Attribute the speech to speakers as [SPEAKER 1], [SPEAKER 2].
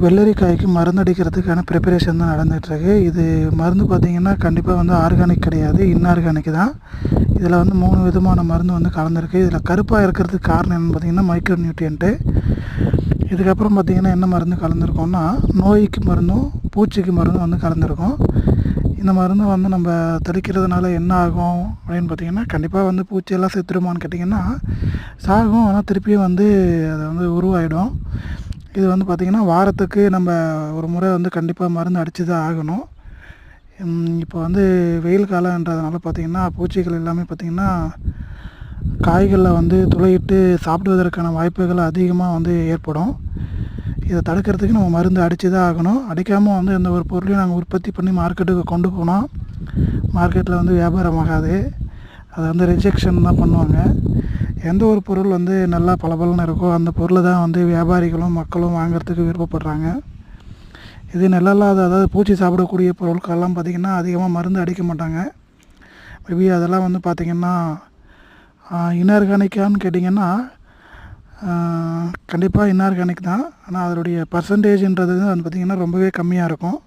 [SPEAKER 1] வெள்ளரிக்காய்க்கு மருந்து அடிக்கிறதுக்கான ப்ரிப்பரேஷன் தான் நடந்துகிட்ருக்கு. இது மருந்து பார்த்திங்கன்னா கண்டிப்பாக வந்து ஆர்கானிக் கிடையாது, இன்ஆர்கானிக் தான். இதில் வந்து 3 விதமான மருந்து வந்து கலந்துருக்கு. இதில் கருப்பாக இருக்கிறதுக்கு காரணம் என்னென்னு பார்த்திங்கன்னா மைக்ரோ நியூட்ரியன்ட்டு. இதுக்கப்புறம் பார்த்திங்கன்னா என்ன மருந்து கலந்துருக்கோம்னா நோய்க்கு மருந்தும் பூச்சிக்கு மருந்தும் வந்து கலந்துருக்கோம். இந்த மருந்து வந்து நம்ம தெளிக்கிறதுனால என்ன ஆகும் அப்படின்னு பார்த்திங்கன்னா, கண்டிப்பாக வந்து பூச்சியெல்லாம் செத்துருமான்னு கேட்டிங்கன்னா சாகும். ஆனால் திருப்பியும் வந்து அதை வந்து உருவாயிடும். இது வந்து பார்த்திங்கன்னா வாரத்துக்கு நம்ம ஒரு முறை வந்து கண்டிப்பாக மருந்து அடித்து தான் ஆகணும். இப்போ வந்து வெயில் காலன்றதுனால பார்த்திங்கன்னா பூச்சிகள் எல்லாமே பார்த்திங்கன்னா காய்களில் வந்து துளையிட்டு சாப்பிடுவதற்கான வாய்ப்புகள் அதிகமாக வந்து ஏற்படும். இதை தடுக்கிறதுக்கு நம்ம மருந்து அடித்து தான் ஆகணும். அடிக்காமல் வந்து எந்த ஒரு பொருளையும் நாங்கள் உற்பத்தி பண்ணி மார்க்கெட்டுக்கு கொண்டு போனோம் மார்க்கெட்டில் வந்து வியாபாரம் ஆகாது. அதை வந்து ரிஜெக்ஷன் தான் பண்ணுவாங்க. எந்த ஒரு பொருள் வந்து நல்லா பளபளன்னு இருக்கோ அந்த பொருளை தான் வந்து வியாபாரிகளும் மக்களும் வாங்குறதுக்கு விருப்பப்படுறாங்க. இது நல்லாத அதாவது பூச்சி சாப்பிடக்கூடிய பொருட்கள்லாம் பார்த்திங்கன்னா அதிகமாக மருந்து அடிக்க மாட்டாங்க. மேபி அதெல்லாம் வந்து பார்த்திங்கன்னா இன்ஆர்கானிக்கான்னு கேட்டிங்கன்னா கண்டிப்பாக இன்ஆர்கானிக் தான். ஆனால் அதனுடைய பர்சன்டேஜ்ன்றது வந்து பார்த்திங்கன்னா ரொம்பவே கம்மியாக இருக்கும்.